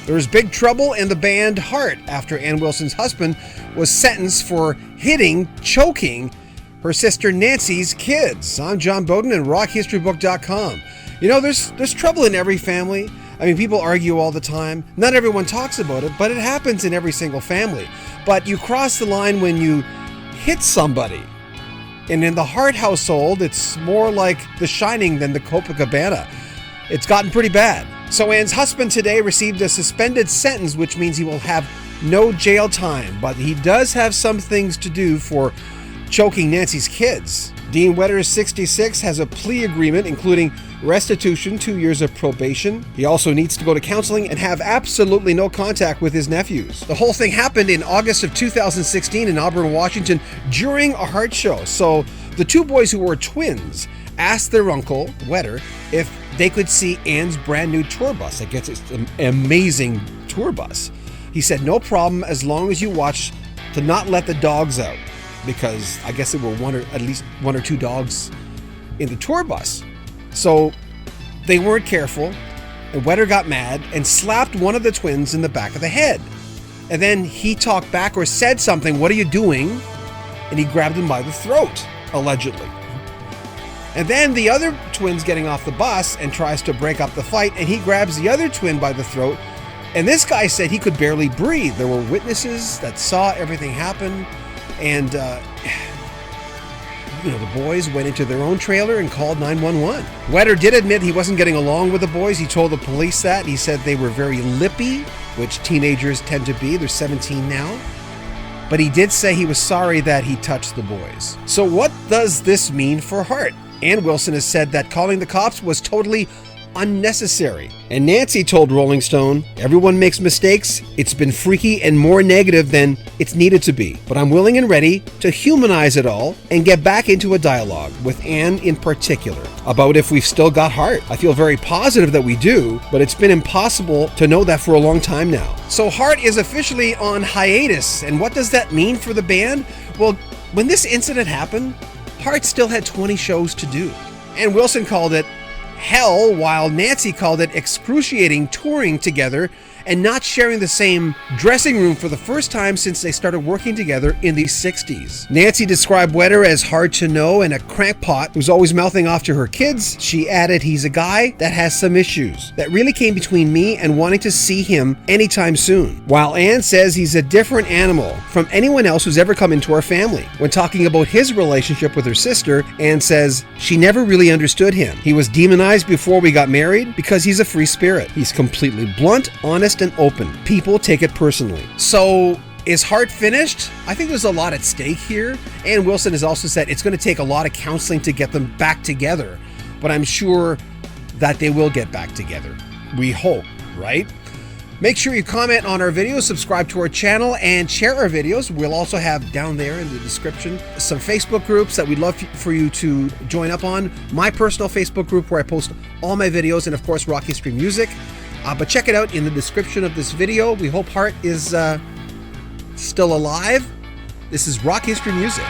There was big trouble in the band Heart after Ann Wilson's husband was sentenced for choking her sister Nancy's kids. I'm John Bowden and RockHistoryBook.com. You know, there's trouble in every family. I mean, people argue all the time. Not everyone talks about it, but it happens in every single family. But you cross the line when you hit somebody. And in the Hart household, it's more like The Shining than the Copacabana. It's gotten pretty bad. So Ann's husband today received a suspended sentence, which means he will have no jail time. But he does have some things to do for choking Nancy's kids. Dean Wetter, 66, has a plea agreement, including restitution, 2 years of probation. He also needs to go to counseling and have absolutely no contact with his nephews. The whole thing happened in August of 2016 in Auburn, Washington, during a Heart show. So the two boys who were twins asked their uncle, Wetter, if they could see Ann's brand new tour bus. I guess it's an amazing tour bus. He said, no problem, as long as you watch to not let the dogs out. Because I guess there were at least one or two dogs in the tour bus. So they weren't careful, and Wetter got mad and slapped one of the twins in the back of the head. And then he talked back or said something, "What are you doing?" And he grabbed him by the throat, allegedly. And then the other twin's getting off the bus and tries to break up the fight, and he grabs the other twin by the throat. And this guy said he could barely breathe. There were witnesses that saw everything happen. And, the boys went into their own trailer and called 911. Wetter did admit he wasn't getting along with the boys. He told the police that. He said they were very lippy, which teenagers tend to be. They're 17 now. But he did say he was sorry that he touched the boys. So what does this mean for Hart? Ann Wilson has said that calling the cops was totally unnecessary. And Nancy told Rolling Stone, everyone makes mistakes. It's been freaky and more negative than it's needed to be. But I'm willing and ready to humanize it all and get back into a dialogue with Ann in particular about if we've still got Hart. I feel very positive that we do, but it's been impossible to know that for a long time now. So Hart is officially on hiatus. And what does that mean for the band? Well, when this incident happened, Hart still had 20 shows to do. And Wilson called it hell, while Nancy called it excruciating touring together and not sharing the same dressing room for the first time since they started working together in the 60s. Nancy described Wetter as hard to know and a crackpot who's always mouthing off to her kids. She added, he's a guy that has some issues that really came between me and wanting to see him anytime soon. While Ann says he's a different animal from anyone else who's ever come into our family. When talking about his relationship with her sister, Ann says she never really understood him. He was demonized before we got married because he's a free spirit. He's completely blunt, honest, and open. People take it personally. So is Hart finished? I think there's a lot at stake here. Ann Wilson has also said it's going to take a lot of counseling to get them back together, but I'm sure that they will get back together. We hope, right? Make sure you comment on our videos, subscribe to our channel, and share our videos. We'll also have down there in the description some Facebook groups that we'd love for you to join up on. My personal Facebook group where I post all my videos, and of course Rock History Music. But check it out in the description of this video. We hope Hart is still alive. This is Rock History Music.